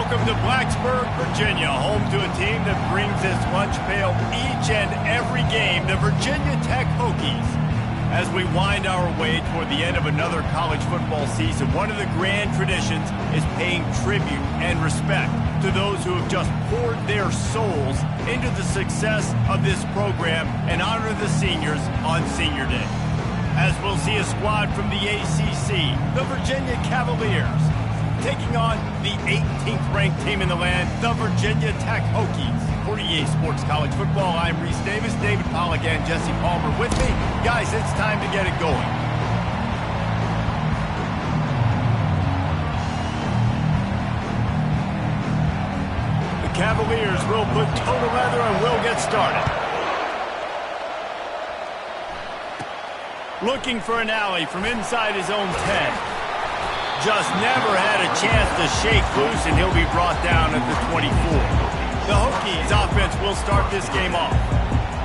Welcome to Blacksburg, Virginia, home to a team that brings its lunch pail each and every game, the Virginia Tech Hokies. As we wind our way toward the end of another college football season, one of the grand traditions is paying tribute and respect to those who have just poured their souls into the success of this program and honor the seniors on Senior Day. As we'll see a squad from the ACC, the Virginia Cavaliers, taking on the 18th ranked team in the land, the Virginia Tech Hokies. For EA Sports College Football, I'm Reese Davis, David Pollack, and Jesse Palmer with me. Guys, it's time to get it going. The Cavaliers will put toe to leather and will get started. Looking for an alley from inside his own 10. Just never had a chance to shake loose, and he'll be brought down at the 24. The Hokies offense will start this game off.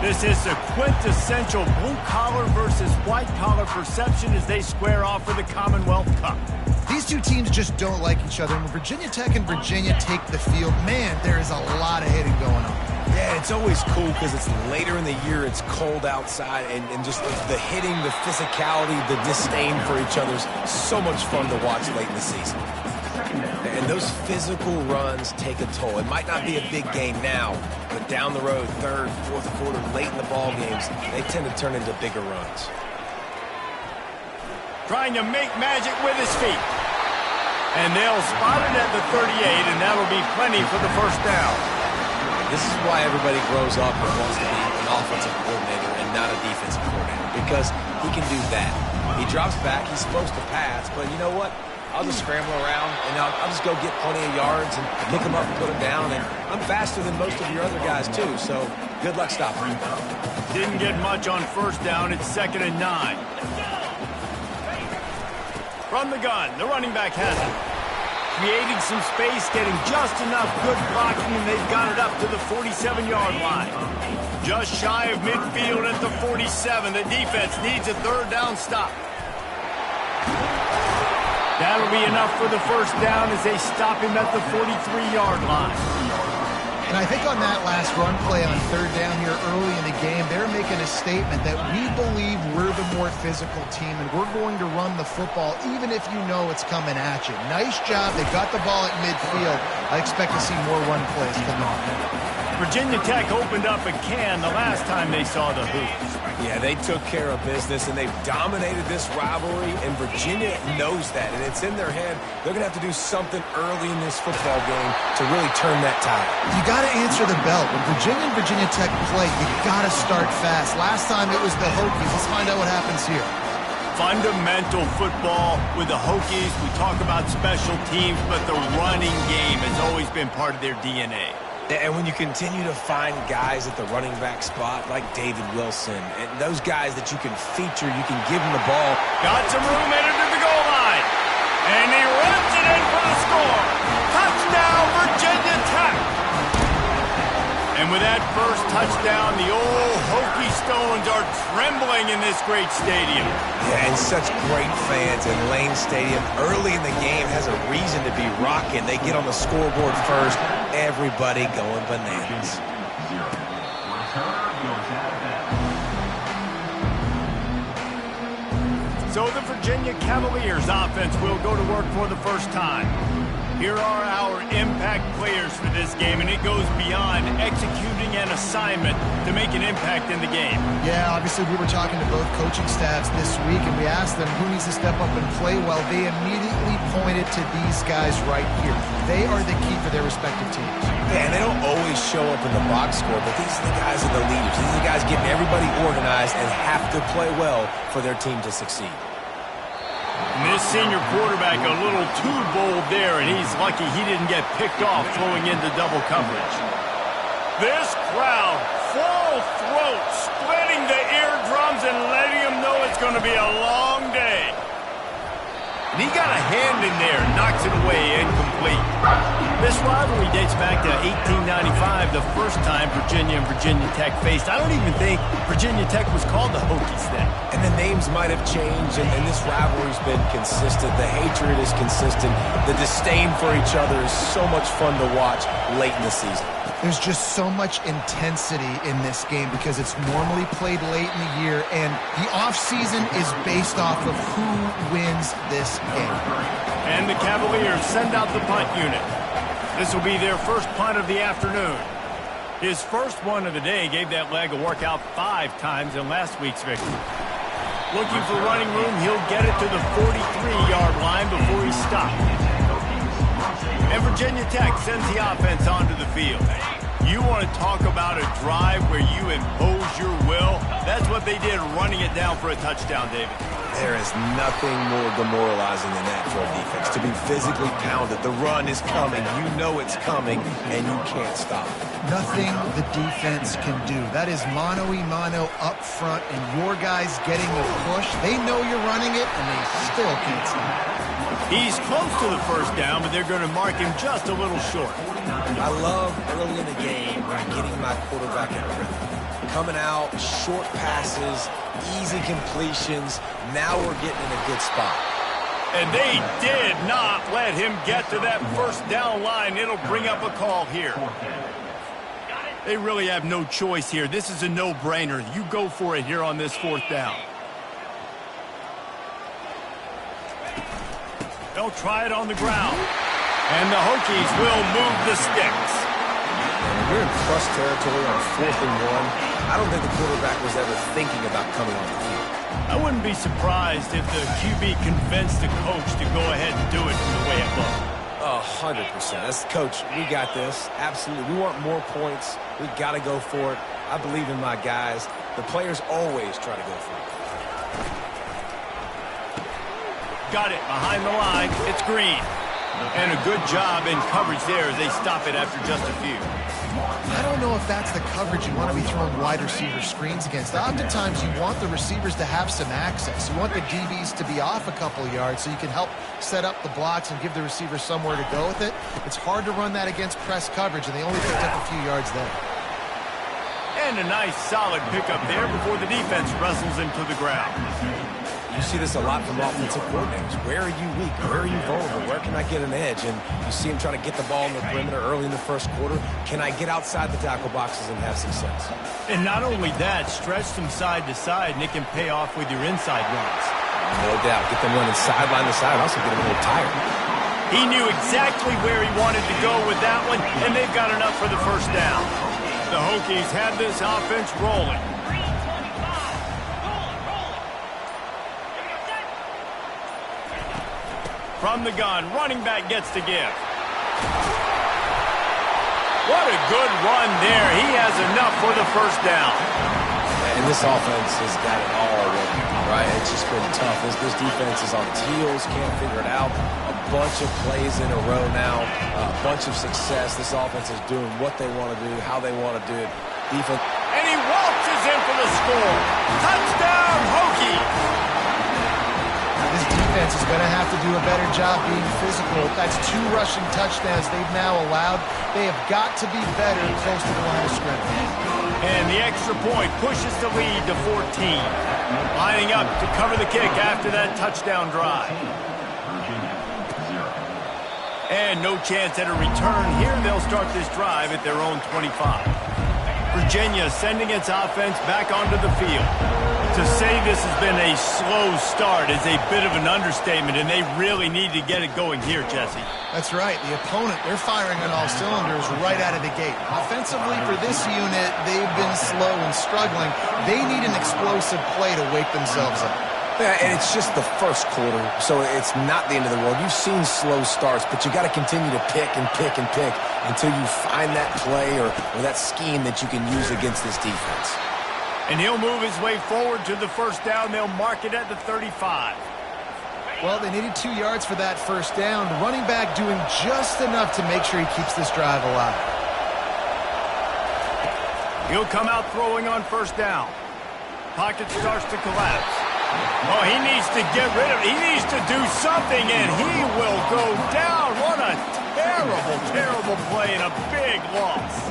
This is a quintessential blue-collar versus white-collar perception as they square off for the Commonwealth Cup. These two teams just don't like each other. And when Virginia Tech and Virginia take the field, man, there is a lot of hitting going on. Yeah, it's always cool because it's later in the year, it's cold outside, and just the hitting, the physicality, the disdain for each other's so much fun to watch late in the season. And those physical runs take a toll. It might not be a big game now, but down the road, third, fourth quarter, late in the ball games, they tend to turn into bigger runs. Trying to make magic with his feet. And they'll spot it at the 38, and that'll be plenty for the first down. This is why everybody grows up and wants to be an offensive coordinator and not a defensive coordinator, because he can do that. He drops back, he's supposed to pass, but you know what? I'll just scramble around, and I'll just go get plenty of yards and pick him up and put him down, and I'm faster than most of your other guys, too, so good luck stopping him. Didn't get much on first down. It's 2nd and 9. From the gun, the running back has it. Creating some space, getting just enough good blocking, and they've got it up to the 47-yard line. Just shy of midfield at the 47. The defense needs a third down stop. That'll be enough for the first down as they stop him at the 43-yard line. And I think on that last run play on third down here early in the game, they're making a statement that we believe we're the more physical team and we're going to run the football even if you know it's coming at you. Nice job. They got the ball at midfield. I expect to see more run plays come on. Virginia Tech opened up a can the last time they saw the Hoops. Yeah, they took care of business, and they've dominated this rivalry, and Virginia knows that, and it's in their head. They're going to have to do something early in this football game to really turn that tide. You got to answer the bell. When Virginia and Virginia Tech play, you got to start fast. Last time it was the Hokies. Let's find out what happens here. Fundamental football with the Hokies. We talk about special teams, but the running game has always been part of their DNA. And when you continue to find guys at the running back spot like David Wilson, and those guys that you can feature, you can give them the ball. Got some room headed to the goal line. And he runs it in for the score. Touchdown, Virginia Tech. And with that first touchdown, the old Hokie Stones are trembling in this great stadium. Yeah, and such great fans in Lane Stadium. Early in the game has a reason to be rocking. They get on the scoreboard first. Everybody going bananas. So the Virginia Cavaliers offense will go to work for the first time. Here are our impact players for this game, and it goes beyond executing an assignment to make an impact in the game. Yeah, obviously we were talking to both coaching staffs this week, and we asked them who needs to step up and play well. They immediately pointed to these guys right here. They are the key for their respective teams. Yeah, and they don't always show up in the box score, but these are the guys that are the leaders. These are the guys getting everybody organized and have to play well for their team to succeed. And this senior quarterback a little too bold there, and he's lucky he didn't get picked off throwing into double coverage. This crowd, full throat, splitting the eardrums and letting them know it's going to be a long day. And he got got a hand in there, knocks it away, incomplete. This rivalry dates back to 1895, the first time Virginia and Virginia Tech faced. I don't even think Virginia Tech was called the Hokies then. And the names might have changed, and this rivalry's been consistent. The hatred is consistent. The disdain for each other is so much fun to watch late in the season. There's just so much intensity in this game because it's normally played late in the year, and the offseason is based off of who wins this game. And the Cavaliers send out the punt unit. This will be their first punt of the afternoon. His first one of the day gave that leg a workout 5 times in last week's victory. Looking for running room, he'll get it to the 43-yard line before he's stopped. And Virginia Tech sends the offense onto the field. You want to talk about a drive where you impose your will? That's what they did, running it down for a touchdown, David. There is nothing more demoralizing than that for a defense, to be physically pounded. The run is coming. You know it's coming, and you can't stop it. Nothing the defense can do. That is mano-a-mano up front, and your guys getting the push. They know you're running it, and they still can't stop it. He's close to the first down, but they're going to mark him just a little short. I love early in the game getting my quarterback in rhythm. Coming out, short passes, easy completions. Now we're getting in a good spot. And they did not let him get to that first down line. It'll bring up a call here. They really have no choice here. This is a no-brainer. You go for it here on this 4th down. They'll try it on the ground. And the Hokies will move the sticks. When you're in plus territory on 4th and 1, I don't think the quarterback was ever thinking about coming on the field. I wouldn't be surprised if the QB convinced the coach to go ahead and do it from the way it looked. 100%. That's coach. We got this. Absolutely. We want more points. We got to go for it. I believe in my guys. The players always try to go for it. Got it behind the line. It's Green. And a good job in coverage there as they stop it after just a few. I don't know if that's the coverage you want to be throwing wide receiver screens against. Oftentimes, you want the receivers to have some access. You want the DBs to be off a couple of yards so you can help set up the blocks and give the receiver somewhere to go with it. It's hard to run that against press coverage, and they only picked up a few yards there. And a nice, solid pickup there before the defense wrestles him to the ground. You see this a lot from offensive coordinators. Where are you weak? Where are you vulnerable? Where can I get an edge? And you see him trying to get the ball in the perimeter early in the first quarter. Can I get outside the tackle boxes and have success? And not only that, stretch them side to side, and it can pay off with your inside runs. No doubt. Get them running sideline to side. Also get them a little tired. He knew exactly where he wanted to go with that one, and they've got enough for the first down. The Hokies have this offense rolling. From the gun, running back gets to give. What a good run there. He has enough for the first down. And this offense has got it all working, right? It's just been tough. This defense is on its heels, can't figure it out. A bunch of plays in a row now, a bunch of success. This offense is doing what they want to do, how they want to do it. Defense. And he waltzes in for the score. Touchdown, Hokies! This defense is going to have to do a better job being physical. That's 2 rushing touchdowns they've now allowed. They have got to be better close to the line of scrimmage. And the extra point pushes the lead to 14. Lining up to cover the kick after that touchdown drive. And no chance at a return here. They'll start this drive at their own 25. Virginia sending its offense back onto the field. To say this has been a slow start is a bit of an understatement, and they really need to get it going here, Jesse. That's right. The opponent, they're firing on all cylinders right out of the gate. Offensively, for this unit, they've been slow and struggling. They need an explosive play to wake themselves up. Yeah, and it's just the first quarter, so it's not the end of the world. You've seen slow starts, but you got to continue to pick and pick and pick until you find that play or that scheme that you can use against this defense. And he'll move his way forward to the first down. They'll mark it at the 35. Well, they needed 2 yards for that first down. The running back doing just enough to make sure he keeps this drive alive. He'll come out throwing on first down. Pocket starts to collapse. Oh, he needs to get rid of it. He needs to do something, and he will go down. What a terrible, terrible play and a big loss.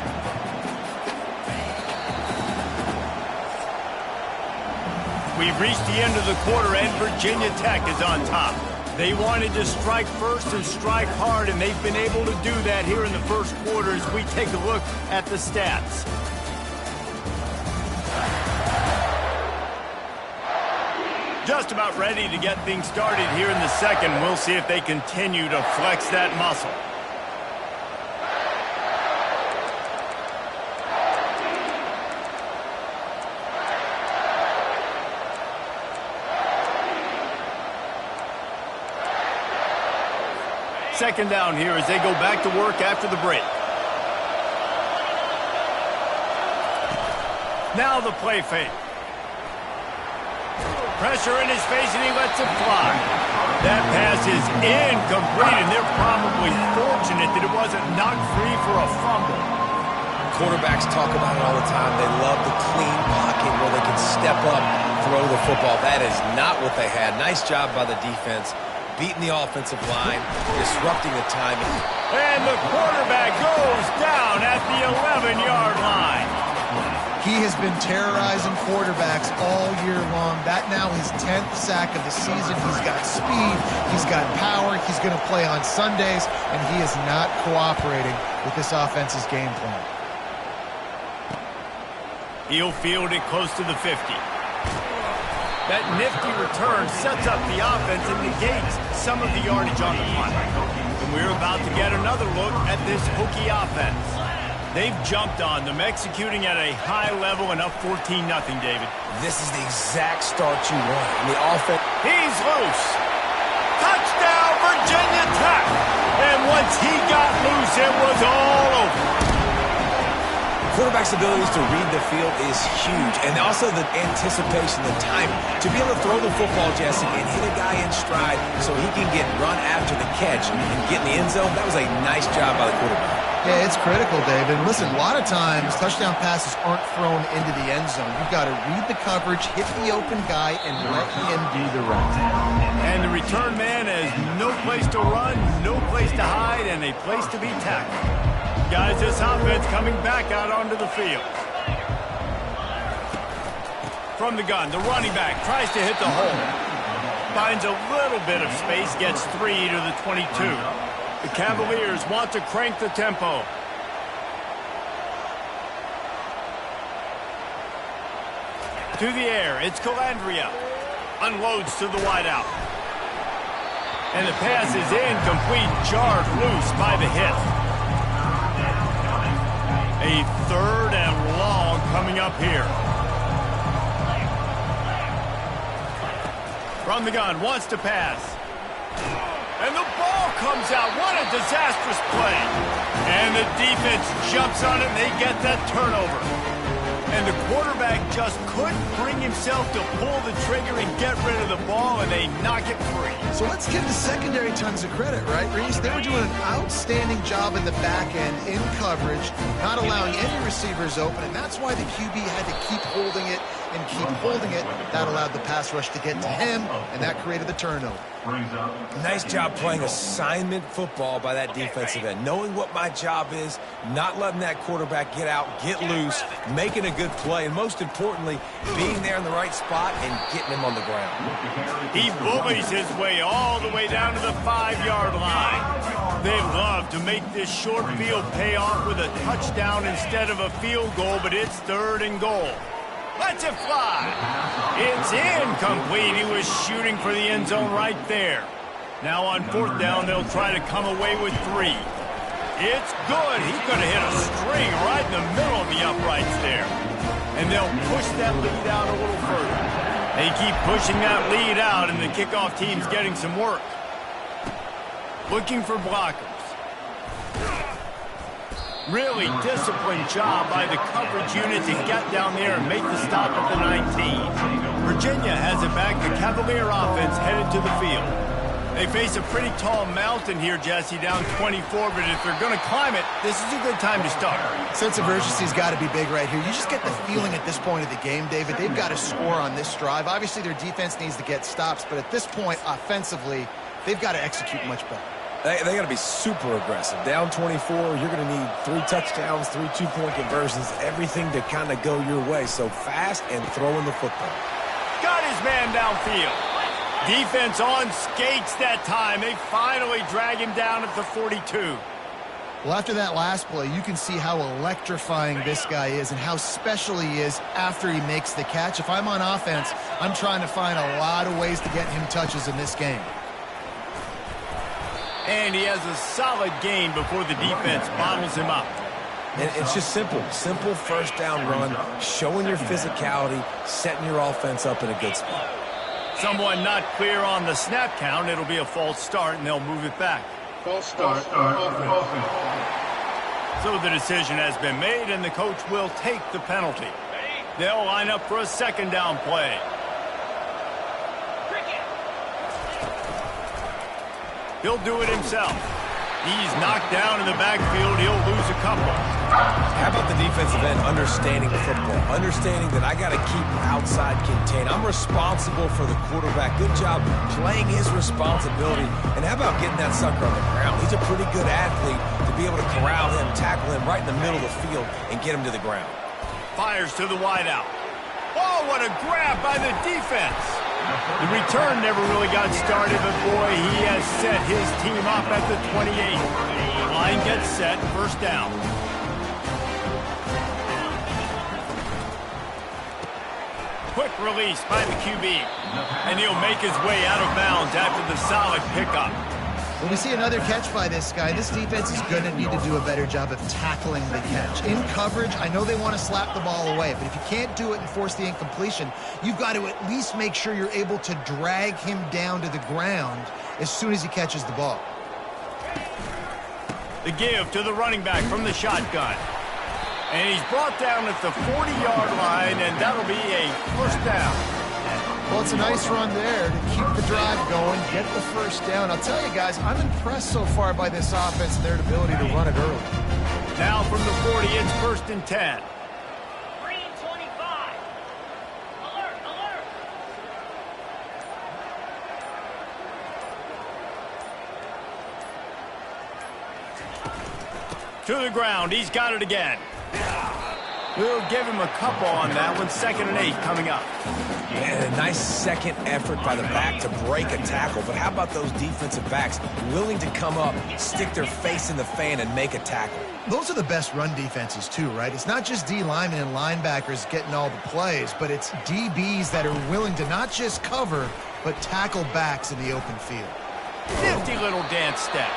We've reached the end of the quarter, and Virginia Tech is on top. They wanted to strike first and strike hard, and they've been able to do that here in the first quarter as we take a look at the stats. Just about ready to get things started here in the second. We'll see if they continue to flex that muscle. Second down here as they go back to work after the break. Now the play fake. Pressure in his face, and he lets it fly. That pass is incomplete, and they're probably fortunate that it wasn't knocked free for a fumble. Quarterbacks talk about it all the time. They love the clean pocket where they can step up, throw the football. That is not what they had. Nice job by the defense, beating the offensive line, disrupting the timing. And the quarterback goes down at the 11-yard line. He has been terrorizing quarterbacks all year long. That now his 10th sack of the season. He's got speed. He's got power. He's going to play on Sundays, and he is not cooperating with this offense's game plan. He'll field it close to the 50. That nifty return sets up the offense and negates some of the yardage on the punt. And we're about to get another look at this Hokie offense. They've jumped on them, executing at a high level and up 14-0, David. This is the exact start you want. And the offense. He's loose. Touchdown, Virginia Tech. And once he got loose, it was all over. Quarterback's abilities to read the field is huge. And also the anticipation, the timing. To be able to throw the football, Jesse, and hit a guy in stride so he can get run after the catch and get in the end zone, that was a nice job by the quarterback. Yeah, it's critical, David. Listen, a lot of times touchdown passes aren't thrown into the end zone. You've got to read the coverage, hit the open guy, and let him do the rest. And the return man has no place to run, no place to hide, and a place to be tackled. Guys, this offense coming back out onto the field. From the gun, the running back tries to hit the hole. Finds a little bit of space, gets 3 to the 22. The Cavaliers want to crank the tempo. To the air, it's Calandria. Unloads to the wideout. And the pass is incomplete, jarred loose by the hit. A third and long coming up here. From the gun, wants to pass. And the ball comes out. What a disastrous play. And the defense jumps on it, and they get that turnover. And the quarterback just couldn't bring himself to pull the trigger and get rid of the ball, and they knock it free. So let's give the secondary tons of credit, right, Reese? They were doing an outstanding job in the back end, in coverage, not allowing any receivers open, and that's why the QB had to keep holding it and keep holding it. That allowed the pass rush to get to him, and that created the turnover. Nice job playing assignment football by that defensive end. Knowing what my job is, not letting that quarterback get out, get loose, making a good play, and most importantly, being there in the right spot and getting him on the ground. He bullies his way all the way down to the 5-yard line. They love to make this short field pay off with a touchdown instead of a field goal, but it's 3rd and goal. Lets it fly. It's incomplete. He was shooting for the end zone right there. Now on 4th down, they'll try to come away with 3. It's good. He could have hit a string right in the middle of the uprights there. And they'll push that lead out a little further. They keep pushing that lead out, and the kickoff team's getting some work. Looking for blockers. Really disciplined job by the coverage unit to get down there and make the stop at the 19. Virginia has it back. The Cavalier offense headed to the field. They face a pretty tall mountain here, Jesse, down 24, but if they're going to climb it, this is a good time to start. Sense of urgency's got to be big right here. You just get the feeling at this point of the game, David, they've got to score on this drive. Obviously, their defense needs to get stops, but at this point, offensively, they've got to execute much better. They got to be super aggressive. Down 24, you're going to need 3 touchdowns, 3 two-point conversions, everything to kind of go your way. So fast and throwing the football. Got his man downfield. Defense on skates that time. They finally drag him down at the 42. Well, after that last play, you can see how electrifying this guy is and how special he is after he makes the catch. If I'm on offense, I'm trying to find a lot of ways to get him touches in this game. And he has a solid gain before the defense bottles him up. And it's just simple first down run, showing your physicality, setting your offense up in a good spot. Someone not clear on the snap count. It'll be a false start, and they'll move it back. False start. So the decision has been made, and the coach will take the penalty. They'll line up for a second down play. He'll do it himself. He's knocked down in the backfield. He'll lose a couple. How about the defensive end understanding football, understanding that I got to keep outside contained. I'm responsible for the quarterback. Good job playing his responsibility. And how about getting that sucker on the ground? He's a pretty good athlete to be able to corral him, tackle him right in the middle of the field, and get him to the ground. Fires to the wideout. Oh, what a grab by the defense. The return never really got started, but boy, he has set his team up at the 28. Line gets set, first down. Quick release by the QB. And he'll make his way out of bounds after the solid pickup. When we see another catch by this guy, this defense is going to need to do a better job of tackling the catch. In coverage, I know they want to slap the ball away, but if you can't do it and force the incompletion, you've got to at least make sure you're able to drag him down to the ground as soon as he catches the ball. The give to the running back from the shotgun. And he's brought down at the 40-yard line, and that'll be a first down. Well, it's a nice run there to keep the drive going, get the first down. I'll tell you guys, I'm impressed so far by this offense and their ability to run it early. Now from the 40, it's first and 10. Green 25. Alert, alert. To the ground, he's got it again. We'll give him a couple on that one. 2nd and 8 coming up. And a nice second effort by the back to break a tackle. But how about those defensive backs willing to come up, stick their face in the fan, and make a tackle? Those are the best run defenses, too, right? It's not just D linemen and linebackers getting all the plays, but it's DBs that are willing to not just cover, but tackle backs in the open field. Nifty little dance step.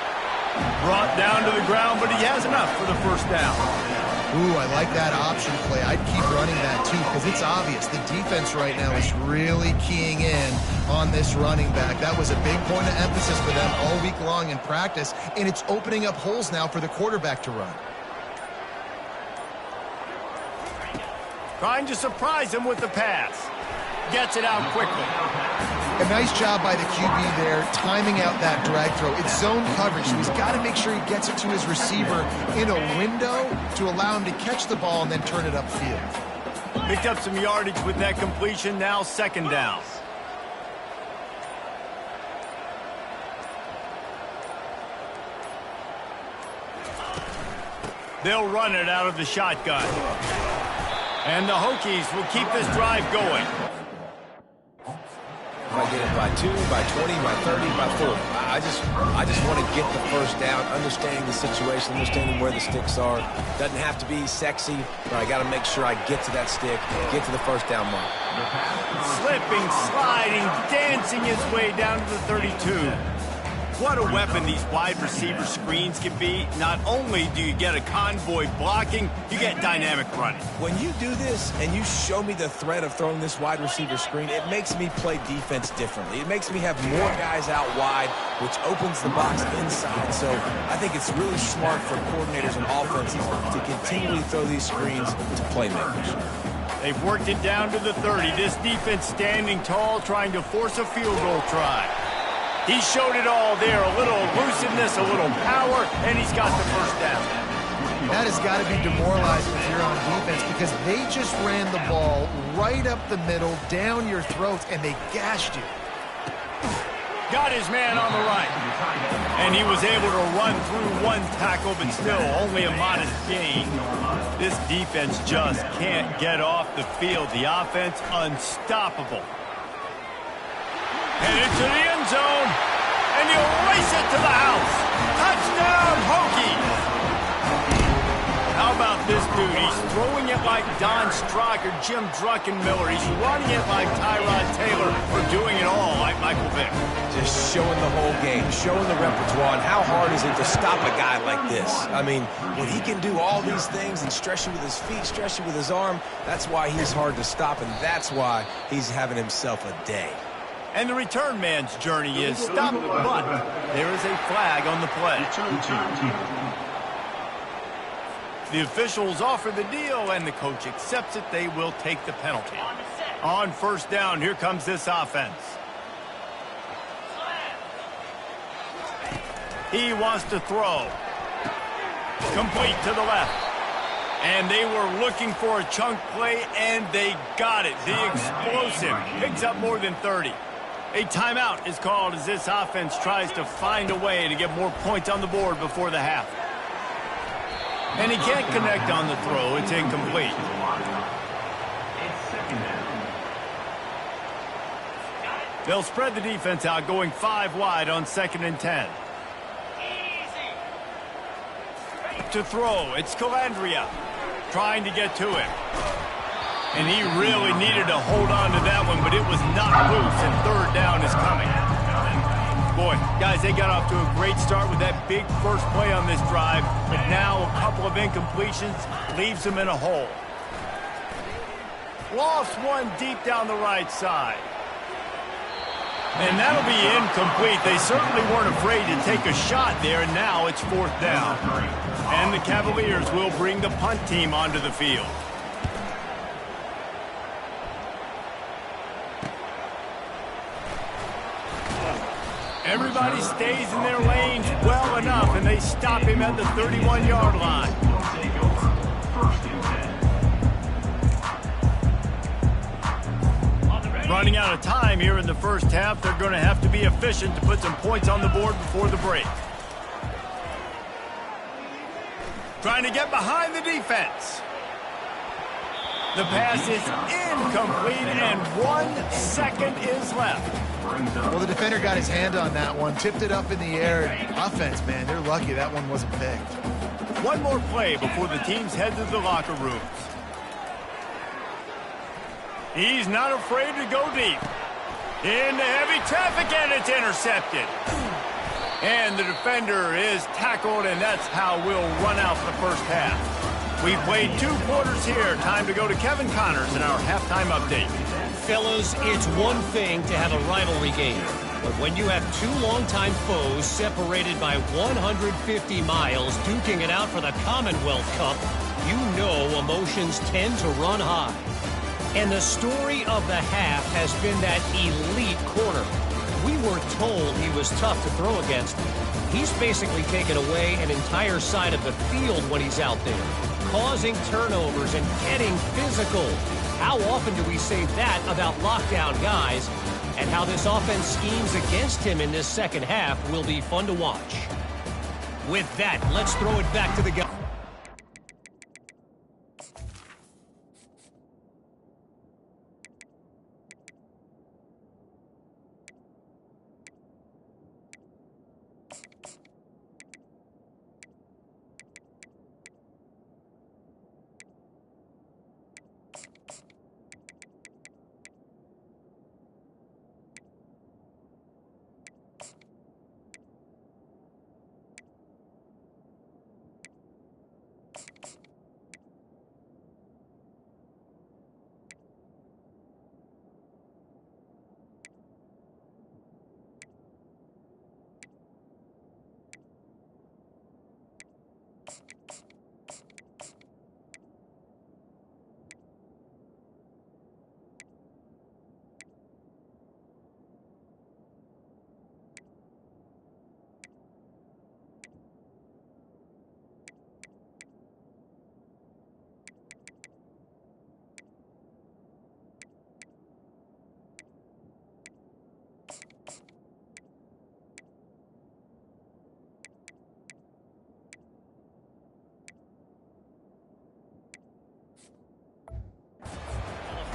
Brought down to the ground, but he has enough for the first down. Ooh, I like that option play. I'd keep running that, too, because it's obvious. The defense right now is really keying in on this running back. That was a big point of emphasis for them all week long in practice, and it's opening up holes now for the quarterback to run. Trying to surprise him with the pass. Gets it out quickly. A nice job by the QB there, timing out that drag throw. It's zone coverage, so he's got to make sure he gets it to his receiver in a window to allow him to catch the ball and then turn it upfield. Picked up some yardage with that completion, now 2nd down. They'll run it out of the shotgun. And the Hokies will keep this drive going. If I get it by 2, by 20, by 30, by 40. I just want to get the first down, understanding the situation, understanding where the sticks are. Doesn't have to be sexy, but I got to make sure I get to that stick, get to the first down mark. Slipping, sliding, dancing his way down to the 32. What a weapon these wide receiver screens can be. Not only do you get a convoy blocking, you get dynamic running. When you do this and you show me the threat of throwing this wide receiver screen, it makes me play defense differently. It makes me have more guys out wide, which opens the box inside. So I think it's really smart for coordinators and offenses to continually throw these screens to playmakers. They've worked it down to the 30. This defense standing tall, trying to force a field goal try. He showed it all there, a little elusiveness, a little power, and he's got the first down. That has got to be demoralizing if you're on defense because they just ran the ball right up the middle, down your throats, and they gashed you. Got his man on the right. And he was able to run through one tackle, but still only a modest gain. This defense just can't get off the field. The offense unstoppable. And into the end zone. And he'll race it to the house. Touchdown, Hokies! How about this dude? He's throwing it like Don Strock or Jim Druckenmiller. He's running it like Tyrod Taylor, or doing it all like Michael Vick. Just showing the whole game, showing the repertoire, and how hard is it to stop a guy like this? I mean, when he can do all these things and stretch you with his feet, stretch you with his arm, that's why he's hard to stop, and that's why he's having himself a day. And the return man's journey is stopped, but there is a flag on the play. The officials offer the deal, and the coach accepts it. They will take the penalty. On first down, here comes this offense. He wants to throw. Complete to the left. And they were looking for a chunk play, and they got it. The explosive picks up more than 30. A timeout is called as this offense tries to find a way to get more points on the board before the half. And he can't connect on the throw. It's incomplete. They'll spread the defense out, going 5 wide on 2nd and 10. To throw, it's Calandria trying to get to him. And he really needed to hold on to that one, but it was not loose, and third down is coming. Boy, guys, they got off to a great start with that big first play on this drive, but now a couple of incompletions leaves them in a hole. Lost one deep down the right side. And that'll be incomplete. They certainly weren't afraid to take a shot there, and now it's 4th down. And the Cavaliers will bring the punt team onto the field. Everybody stays in their lanes well enough, and they stop him at the 31-yard line. Running out of time here in the first half. They're going to have to be efficient to put some points on the board before the break. Trying to get behind the defense. The pass is incomplete, and 1 second is left. Well, the defender got his hand on that one, tipped it up in the air. Offense, man, they're lucky that one wasn't picked. One more play before the teams head to the locker rooms. He's not afraid to go deep. Into heavy traffic, and it's intercepted. And the defender is tackled, and that's how we'll run out the first half. We played 2 quarters here. Time to go to Kevin Connors in our halftime update. Fellas, it's one thing to have a rivalry game, but when you have 2 longtime foes separated by 150 miles duking it out for the Commonwealth Cup, you know emotions tend to run high. And the story of the half has been that elite corner. We were told he was tough to throw against. He's basically taken away an entire side of the field when he's out there, causing turnovers and getting physical. How often do we say that about lockdown guys? And how this offense schemes against him in this second half will be fun to watch. With that, let's throw it back to the guy.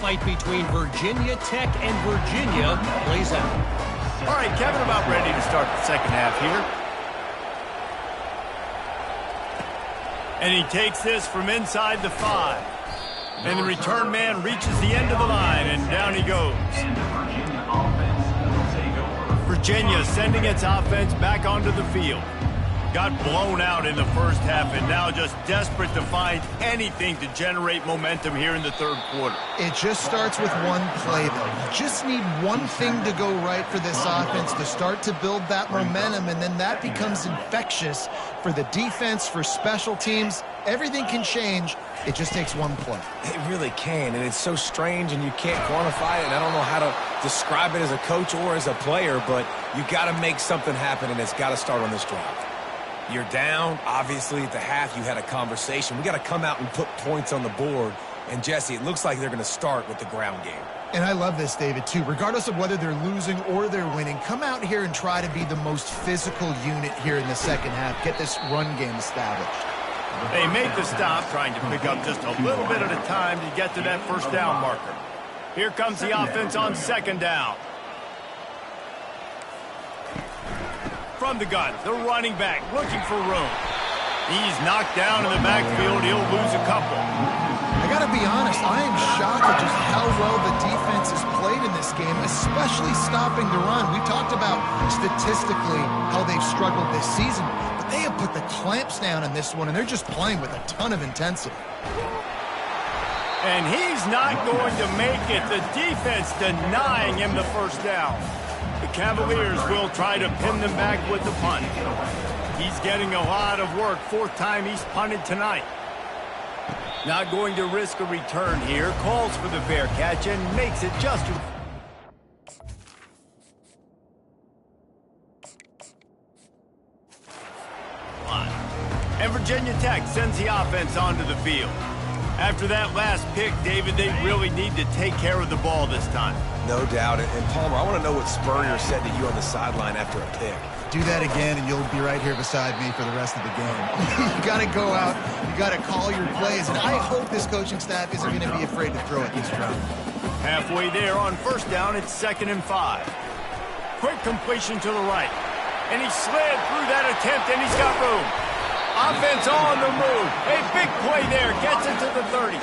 fight between Virginia Tech and Virginia plays out. All right, Kevin, about ready to start the second half here. And he takes this from inside the 5. And the return man reaches the end of the line, and down he goes. Virginia sending its offense back onto the field. Got blown out in the first half and now just desperate to find anything to generate momentum here in the third quarter. It just starts with one play, though. You just need one thing to go right for this offense to start to build that momentum, and then that becomes infectious for the defense, for special teams. Everything can change. It just takes one play. It really can, and it's so strange, and you can't quantify it, and I don't know how to describe it as a coach or as a player, but you got to make something happen, and it's got to start on this drive. You're down. Obviously, at the half, you had a conversation. We got to come out and put points on the board. And, Jesse, it looks like they're going to start with the ground game. And I love this, David, too. Regardless of whether they're losing or they're winning, come out here and try to be the most physical unit here in the second half. Get this run game established. They make the stop, trying to pick up just a little bit at a time to get to that first down marker. Here comes the offense on second down. From the gun, the running back looking for room. He's knocked down in the backfield. He'll lose a couple. I got to be honest, I am shocked at just how well the defense has played in this game, especially stopping the run. We talked about statistically how they've struggled this season, but they have put the clamps down in this one, and they're just playing with a ton of intensity. And he's not going to make it. The defense denying him the first down. The Cavaliers will try to pin them back with the punt. He's getting a lot of work. Fourth time he's punted tonight. Not going to risk a return here. Calls for the fair catch and makes it just... And Virginia Tech sends the offense onto the field. After that last pick, David, they really need to take care of the ball this time. No doubt. And Palmer, I want to know what Spurrier said to you on the sideline after a pick. Do that again, and you'll be right here beside me for the rest of the game. You got to go out. You got to call your plays, and I hope this coaching staff isn't going to be afraid to throw at this drive. Halfway there on first down, it's 2nd and 5. Quick completion to the right. And he slid through that attempt, and he's got room. Offense on the move. A big play there. Gets it to the 30.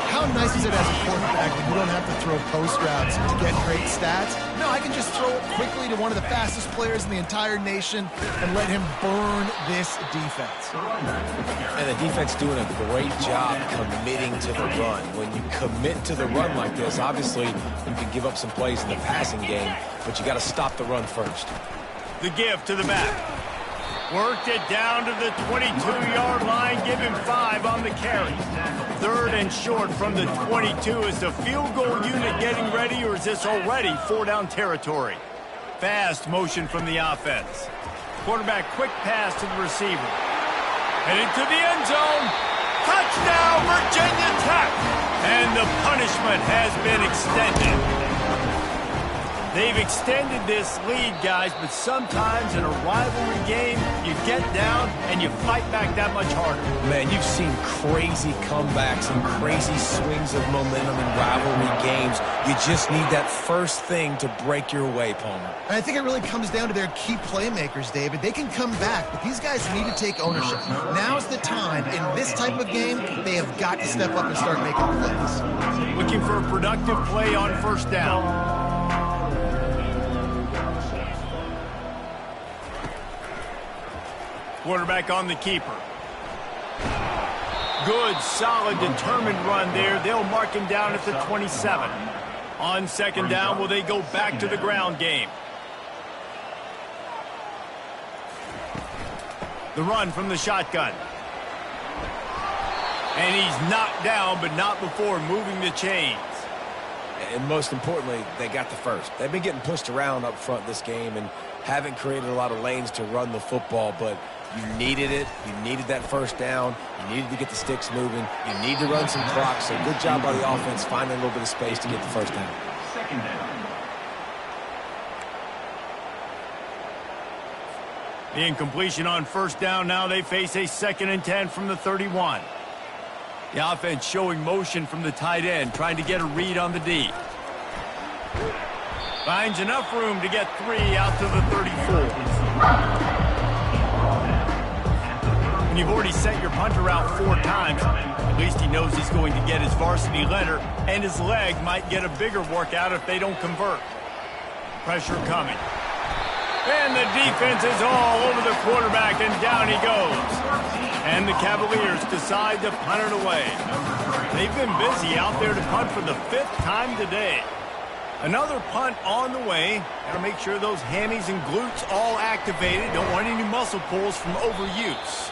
How nice is it as a quarterback when you don't have to throw post routes to get great stats? No, I can just throw it quickly to one of the fastest players in the entire nation and let him burn this defense. And the defense doing a great job committing to the run. When you commit to the run like this, obviously you can give up some plays in the passing game, but you got to stop the run first. The give to the back. Worked it down to the 22-yard line. Give him 5 on the carry. 3rd and short from the 22. Is the field goal unit getting ready, or is this already 4-down territory? Fast motion from the offense. Quarterback quick pass to the receiver. Headed to the end zone. Touchdown, Virginia Tech. And the punishment has been extended. They've extended this lead, guys, but sometimes in a rivalry game, you get down and you fight back that much harder. Man, you've seen crazy comebacks and crazy swings of momentum in rivalry games. You just need that first thing to break your way, Palmer. And I think it really comes down to their key playmakers, David. They can come back, but these guys need to take ownership. Now's the time. In this type of game, they have got to step up and start making plays. Looking for a productive play on first down. Quarterback on the keeper. Good, solid, determined run there. They'll mark him down at the 27. On second down, will they go back to the ground game? The run from the shotgun. And he's knocked down, but not before moving the chains. And most importantly, they got the first. They've been getting pushed around up front this game and haven't created a lot of lanes to run the football, but you needed it. You needed that first down. You needed to get the sticks moving. You need to run some clock. So good job by the offense finding a little bit of space to get the first down. Second down. The incompletion on first down. Now they face a 2nd and 10 from the 31. The offense showing motion from the tight end, trying to get a read on the D. Finds enough room to get 3 out to the 34. When you've already sent your punter out 4 times, at least he knows he's going to get his varsity letter, and his leg might get a bigger workout if they don't convert. Pressure coming. And the defense is all over the quarterback, and down he goes. And the Cavaliers decide to punt it away. They've been busy out there to punt for the 5th time today. Another punt on the way. Got to make sure those hammies and glutes all activated. Don't want any muscle pulls from overuse.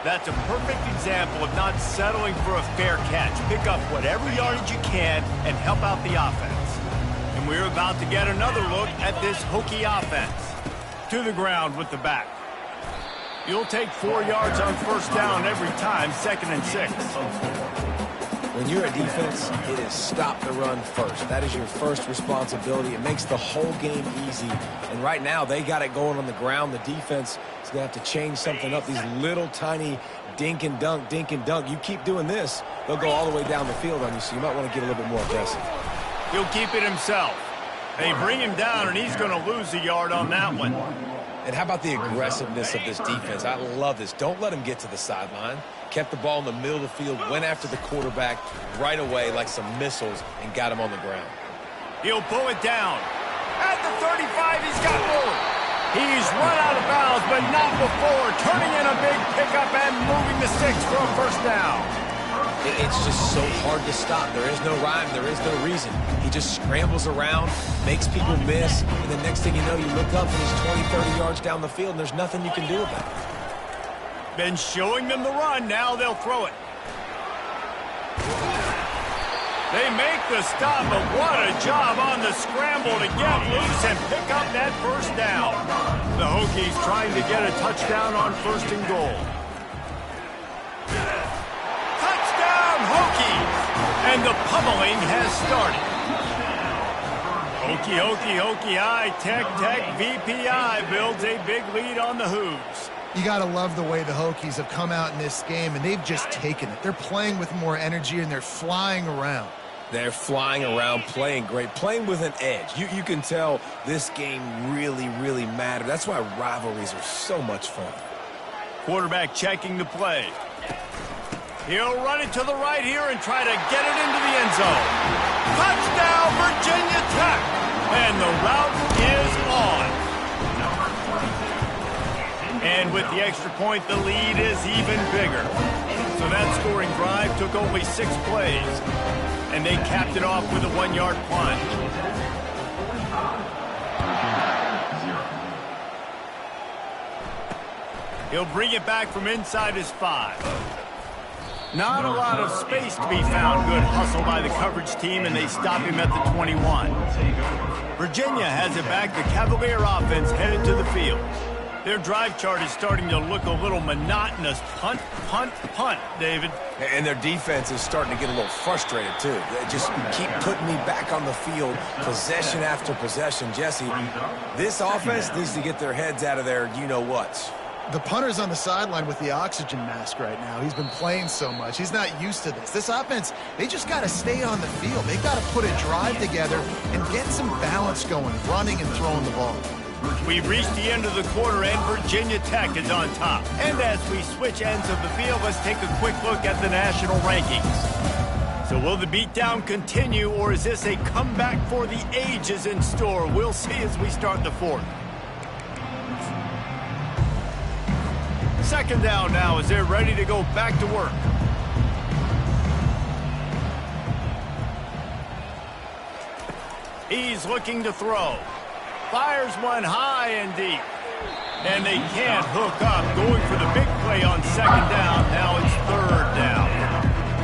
That's a perfect example of not settling for a fair catch. Pick up whatever yardage you can and help out the offense. And we're about to get another look at this Hokie offense. To the ground with the back. You'll take 4 yards on first down every time, 2nd and 6. When you're a defense, it is stop the run first. That is your first responsibility. It makes the whole game easy. And right now, they got it going on the ground. The defense is going to have to change something up. These little tiny dink and dunk, dink and dunk. You keep doing this, they'll go all the way down the field on you, so you might want to get a little bit more aggressive. He'll keep it himself. They bring him down, and he's going to lose a yard on that one. And how about the aggressiveness of this defense? I love this. Don't let him get to the sideline. Kept the ball in the middle of the field, went after the quarterback right away like some missiles, and got him on the ground. He'll pull it down. At the 35, he's got more. He's run out of bounds, but not before. Turning in a big pickup and moving the sticks for a first down. It's just so hard to stop. There is no rhyme. There is no reason. He just scrambles around, makes people miss, and the next thing you know, you look up and he's 20, 30 yards down the field, and there's nothing you can do about it. Been showing them the run. Now they'll throw it. They make the stop, but what a job on the scramble to get loose and pick up that first down. The Hokies trying to get a touchdown on 1st and goal. Touchdown, Hokies! And the pummeling has started. Hokie, Hokie, Hokie High, Tech, VPI builds a big lead on the Hoos. You got to love the way the Hokies have come out in this game, and they've just taken it. They're playing with more energy, and they're flying around. They're flying around, playing great, playing with an edge. You can tell this game really, really mattered. That's why rivalries are so much fun. Quarterback checking the play. He'll run it to the right here and try to get it into the end zone. Touchdown, Virginia Tech! And the route is on. And with the extra point, the lead is even bigger. So that scoring drive took only 6 plays. And they capped it off with a 1-yard punt. He'll bring it back from inside his 5. Not a lot of space to be found. Good hustle by the coverage team, and they stop him at the 21. Virginia has it back. The Cavalier offense headed to the field. Their drive chart is starting to look a little monotonous. Punt, punt, punt, David. And their defense is starting to get a little frustrated, too. They just keep putting me back on the field, possession after possession. Jesse, this offense needs to get their heads out of their you-know-whats. The punter's on the sideline with the oxygen mask right now. He's been playing so much. He's not used to this. This offense, they just got to stay on the field. They got to put a drive together and get some balance going, running and throwing the ball. We've reached the end of the quarter, and Virginia Tech is on top. And as we switch ends of the field, let's take a quick look at the national rankings. So will the beatdown continue, or is this a comeback for the ages in store? We'll see as we start the 4th. 2nd down now as they're ready to go back to work. He's looking to throw. Fires one high and deep. And they can't hook up. Going for the big play on 2nd down. Now it's 3rd down.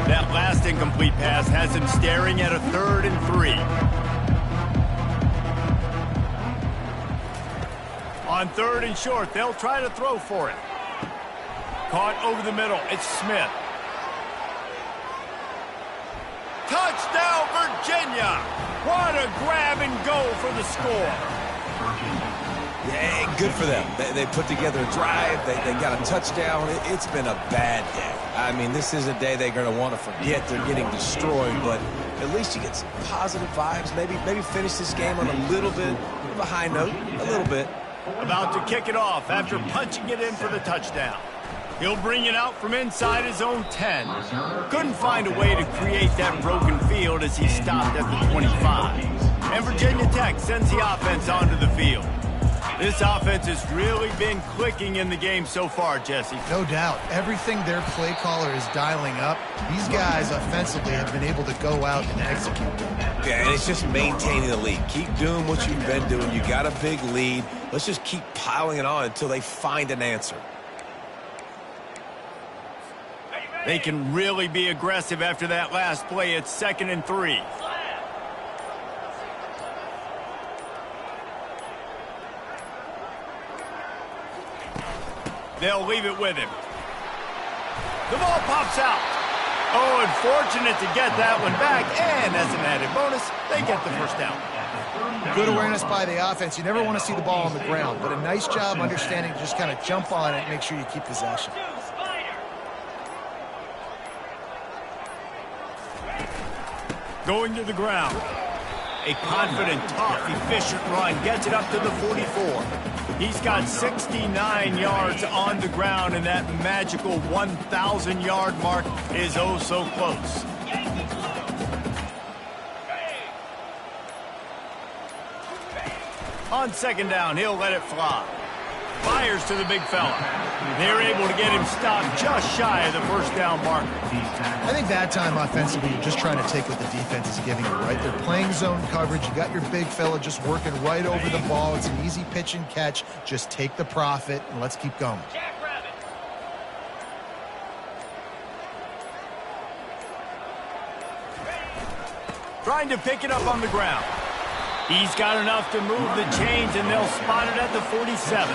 That last incomplete pass has him staring at a 3rd and 3. On 3rd and short, they'll try to throw for it. Caught over the middle. It's Smith. Touchdown, Virginia! What a grab and go for the score. Yeah, good for them. They put together a drive. They got a touchdown. It's been a bad day. I mean, this is a day they're going to want to forget. They're getting destroyed, but at least you get some positive vibes. Maybe finish this game on a little bit of a high note, a little bit. About to kick it off after punching it in for the touchdown. He'll bring it out from inside his own 10. Couldn't find a way to create that broken field as he stopped at the 25. And Virginia Tech sends the offense onto the field. This offense has really been clicking in the game so far, Jesse. No doubt. Everything their play caller is dialing up, these guys offensively have been able to go out and execute. Yeah, and it's just maintaining the lead. Keep doing what you've been doing. You got a big lead. Let's just keep piling it on until they find an answer. They can really be aggressive after that last play. It's 2nd and 3. They'll leave it with him. The ball pops out. Oh, unfortunate to get that one back. And as an added bonus, they get the first down. Good awareness by the offense. You never want to see the ball on the ground, but a nice job understanding to just kind of jump on it and make sure you keep possession. Going to the ground. A confident, tough, efficient run gets it up to the 44. He's got 69 yards on the ground, and that magical 1,000-yard mark is oh so close. On 2nd down, he'll let it fly. Fires to the big fella. They're able to get him stopped just shy of the first down marker. I think that time offensively, you're just trying to take what the defense is giving you, right? They're playing zone coverage. You got your big fella just working right over the ball. It's an easy pitch and catch. Just take the profit, and let's keep going. Trying to pick it up on the ground. He's got enough to move the chains, and they'll spot it at the 47.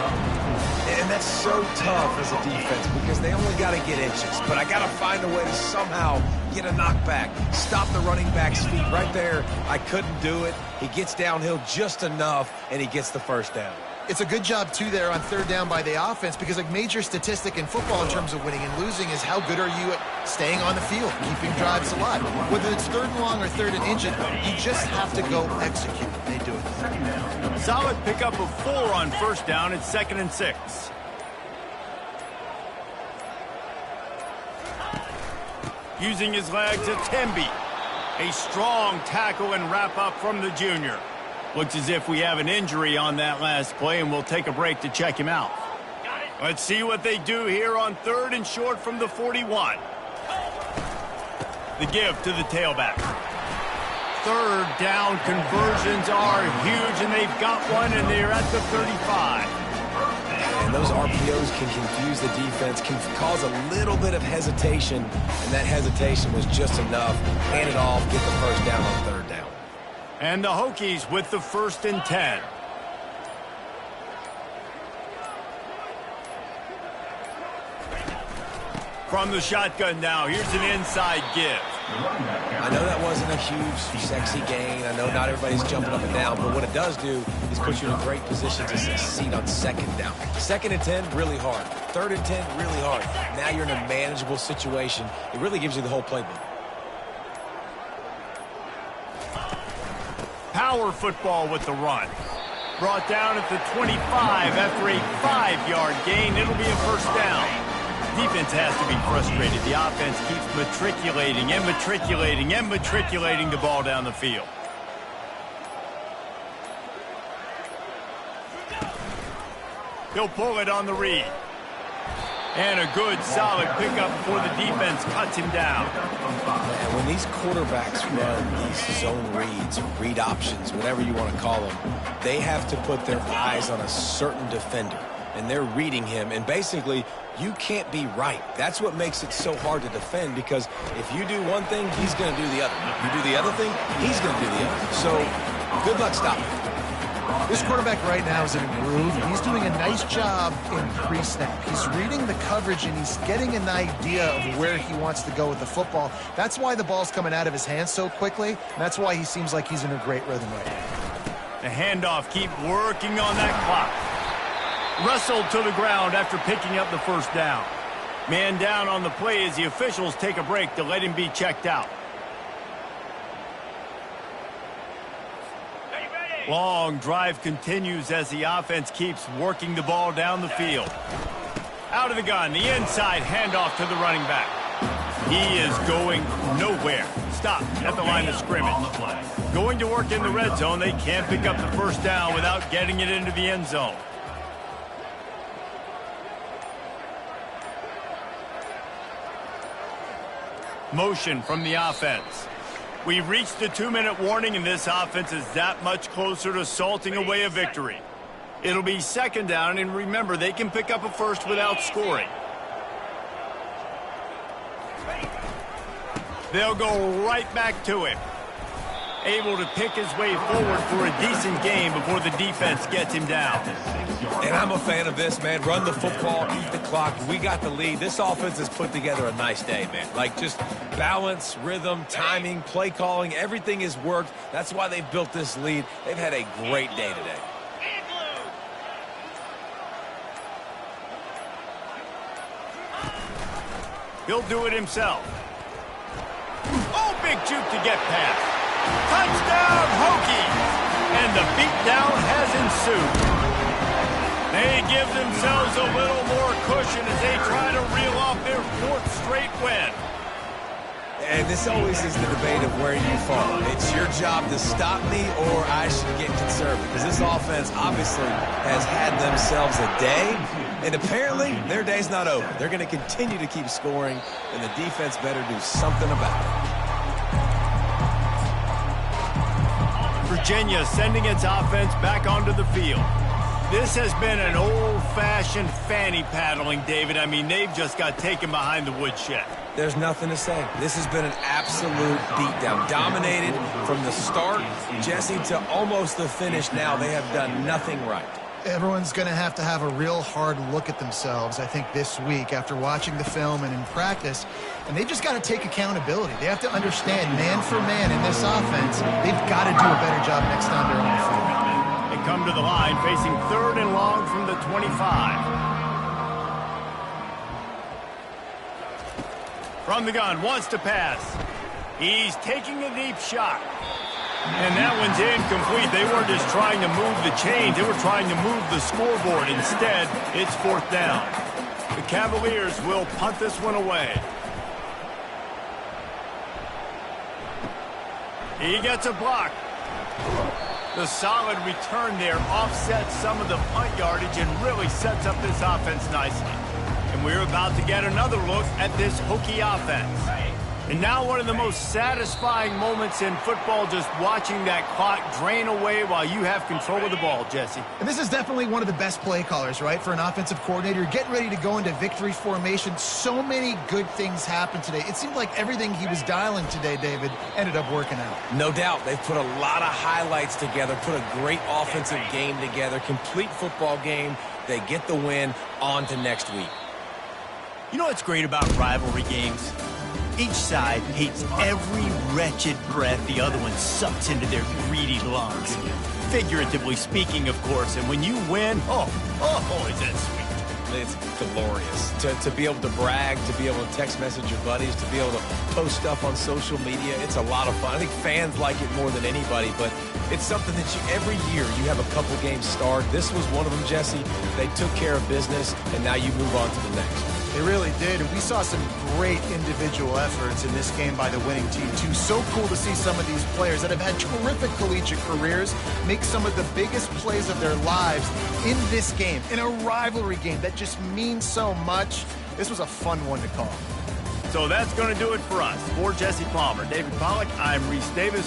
And that's so tough as a defense because they only got to get inches. But I got to find a way to somehow get a knockback, stop the running back's feet right there. I couldn't do it. He gets downhill just enough, and he gets the first down. It's a good job, too, there on 3rd down by the offense because a major statistic in football in terms of winning and losing is how good are you at staying on the field, keeping drives alive. Whether it's 3rd and long or 3rd and inches, you just have to go execute. They do it. Solid pickup of 4 on 1st down. It's 2nd and 6. Using his legs, it's Temby. A strong tackle and wrap up from the junior. Looks as if we have an injury on that last play, and we'll take a break to check him out. Let's see what they do here on 3rd and short from the 41. The give to the tailback. 3rd down conversions are huge, and they've got one, and they're at the 35. And those RPOs can confuse the defense, can cause a little bit of hesitation, and that hesitation was just enough. Hand it off, get the first down on 3rd down. And the Hokies with the 1st and 10. From the shotgun now, here's an inside give. I know that wasn't a huge, sexy gain. I know not everybody's jumping up and down, but what it does do is put you in a great position to succeed on 2nd down. 2nd and 10, really hard. 3rd and 10, really hard. Now you're in a manageable situation. It really gives you the whole playbook. Power football with the run. Brought down at the 25 after a 5-yard gain. It'll be a first down. Defense has to be frustrated. The offense keeps matriculating and matriculating and matriculating the ball down the field. He'll pull it on the read. And a good, solid pickup before the defense cuts him down. And when these quarterbacks run these zone reads, read options, whatever you want to call them, they have to put their eyes on a certain defender. And they're reading him. And basically, you can't be right. That's what makes it so hard to defend, because if you do one thing, he's going to do the other. If you do the other thing, he's going to do the other. So good luck stopping. This quarterback right now is in a groove. He's doing a nice job in pre-snap. He's reading the coverage, and he's getting an idea of where he wants to go with the football. That's why the ball's coming out of his hands so quickly, and that's why he seems like he's in a great rhythm right now. The handoff, keep working on that clock. Wrestled to the ground after picking up the first down. Man down on the play as the officials take a break to let him be checked out. Long drive continues as the offense keeps working the ball down the field. Out of the gun, the inside handoff to the running back. He is going nowhere. Stop at the line of scrimmage. Going to work in the red zone, they can't pick up the first down without getting it into the end zone. Motion from the offense. We've reached the 2-minute warning, and this offense is that much closer to salting away a victory. It'll be second down, and remember, they can pick up a first without scoring. They'll go right back to him. Able to pick his way forward for a decent game before the defense gets him down. And I'm a fan of this, man. Run the football, eat the clock. We got the lead. This offense has put together a nice day, man. Like, just balance, rhythm, timing, play calling, everything has worked. That's why they've built this lead. They've had a great day today. He'll do it himself. Oh, big juke to get past. Touchdown, Hokies! And the beatdown has ensued. They give themselves a little more cushion as they try to reel off their 4th straight win. And this always is the debate of where you fall. It's your job to stop me or I should get conservative. Because this offense obviously has had themselves a day. And apparently their day's not over. They're going to continue to keep scoring. And the defense better do something about it. Virginia sending its offense back onto the field. This has been an old-fashioned fanny paddling, David. I mean, they've just got taken behind the woodshed. There's nothing to say. This has been an absolute beatdown. Dominated from the start, Jesse, to almost the finish now. They have done nothing right. Everyone's going to have a real hard look at themselves, I think, this week after watching the film and in practice. And they've just got to take accountability. They have to understand, man for man in this offense, they've got to do a better job next time they're on the field. They come to the line facing 3rd and long from the 25. From the gun, wants to pass. He's taking a deep shot. And that one's incomplete. They weren't just trying to move the chains. They were trying to move the scoreboard. Instead, it's 4th down. The Cavaliers will punt this one away. He gets a block. The solid return there offsets some of the punt yardage and really sets up this offense nicely. And we're about to get another look at this Hokie offense. And now one of the most satisfying moments in football, just watching that clock drain away while you have control of the ball, Jesse. And this is definitely one of the best play callers, right, for an offensive coordinator. Getting ready to go into victory formation. So many good things happened today. It seemed like everything he was dialing today, David, ended up working out. No doubt. They've put a lot of highlights together, put a great offensive game together, complete football game. They get the win. On to next week. You know what's great about rivalry games? Each side hates every wretched breath the other one sucks into their greedy lungs. Figuratively speaking, of course. And when you win, is that sweet. It's glorious. To be able to brag, to be able to text message your buddies, to be able to post stuff on social media, it's a lot of fun. I think fans like it more than anybody, but it's something that every year you have a couple games start. This was one of them, Jesse. They took care of business, and now you move on to the next. They really did, and we saw some great individual efforts in this game by the winning team, too. So cool to see some of these players that have had terrific collegiate careers make some of the biggest plays of their lives in this game, in a rivalry game that just means so much. This was a fun one to call. So that's going to do it for us. For Jesse Palmer, David Pollack, I'm Reese Davis.